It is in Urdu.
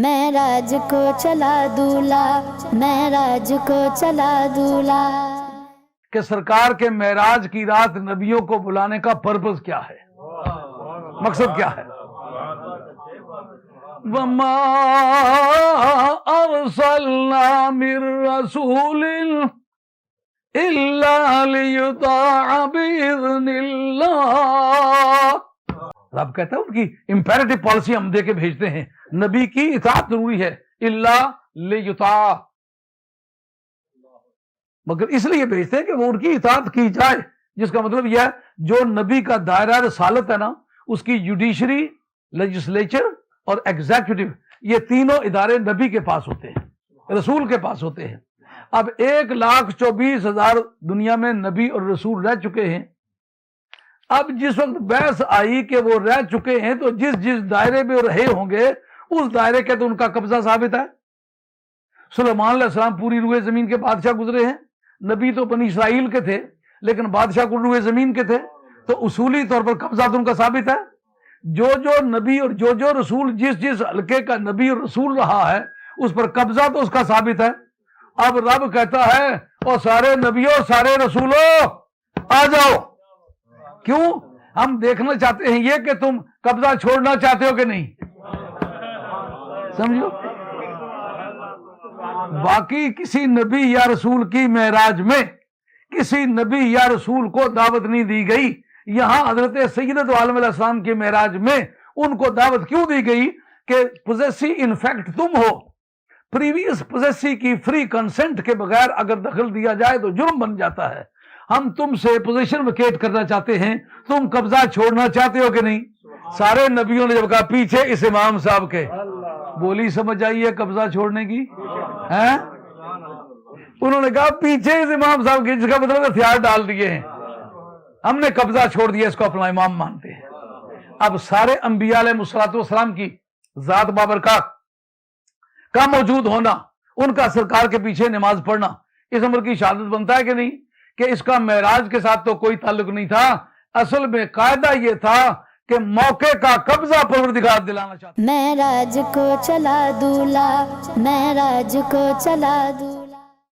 معراج کو چلا دولا، معراج کو چلا دولا۔ کہ سرکار کے معراج کی رات نبیوں کو بلانے کا پرپز کیا ہے، مقصد کیا ہے؟ وَمَا أَرْسَلْنَا مِن رَّسُولٍ إِلَّا لِيُطَاعَ بِإِذْنِ اللَّهِ۔ رب کہتا ہے ان کی امپیریٹو پالیسی ہم دے کے بھیجتے ہیں، نبی کی اطاعت ضروری ہے، الا لیطاع، مگر اس لیے بھیجتے ہیں کہ وہ ان کی اطاعت کی جائے، جس کا مطلب یہ ہے جو نبی کا دائرہ رسالت ہے نا، اس کی جوڈیشری، لیجسلیچر اور ایگزیکٹو، یہ تینوں ادارے نبی کے پاس ہوتے ہیں، رسول کے پاس ہوتے ہیں۔ اب 1,24,000 دنیا میں نبی اور رسول رہ چکے ہیں۔ اب جس وقت بحث آئی کہ وہ رہ چکے ہیں تو جس جس دائرے میں رہے ہوں گے اس دائرے کے تو ان کا قبضہ ثابت ہے۔ سلیمان علیہ السلام پوری روئے زمین کے بادشاہ گزرے ہیں، نبی تو بنی اسرائیل کے تھے لیکن بادشاہ کل روئے زمین کے تھے، تو اصولی طور پر قبضہ تو ان کا ثابت ہے۔ جو جو نبی اور جو جو رسول جس جس حلقے کا نبی اور رسول رہا ہے اس پر قبضہ تو اس کا ثابت ہے۔ اب رب کہتا ہے اور سارے نبیوں سارے رسولوں آ جاؤ، کیوں؟ ہم دیکھنا چاہتے ہیں یہ کہ تم قبضہ چھوڑنا چاہتے ہو کہ نہیں، سمجھو۔ باقی کسی نبی یا رسول کی معراج میں کسی نبی یا رسول کو دعوت نہیں دی گئی، یہاں حضرت سیدۃ عالم علیہ السلام کی معراج میں ان کو دعوت کیوں دی گئی کہ پوزیسی انفیکٹ تم ہو، پریویس پوزیسی کی فری کنسنٹ کے بغیر اگر دخل دیا جائے تو جرم بن جاتا ہے۔ ہم تم سے پوزیشن ویکیٹ کرنا چاہتے ہیں، تم قبضہ چھوڑنا چاہتے ہو کہ نہیں؟ سارے نبیوں نے جب کہا پیچھے اس امام صاحب کے، بولی سمجھ آئی ہے قبضہ چھوڑنے کی؟ ہیں؟ انہوں نے کہا پیچھے اس امام صاحب کے، جس کا مطلب ہتھیار ڈال دیے ہیں، ہم نے قبضہ چھوڑ دیا، اس کو اپنا امام مانتے ہیں۔ اب سارے انبیاء علیہ السلام کی ذات بابرکات کا موجود ہونا، ان کا سرکار کے پیچھے نماز پڑھنا اس امر کی شہادت بنتا ہے کہ نہیں کہ اس کا معراج کے ساتھ تو کوئی تعلق نہیں تھا، اصل میں قاعدہ یہ تھا کہ موقع کا قبضہ پروردگار دلانا چاہتا ہے۔ معراج کو چلا دولا، معراج کو چلا دولا۔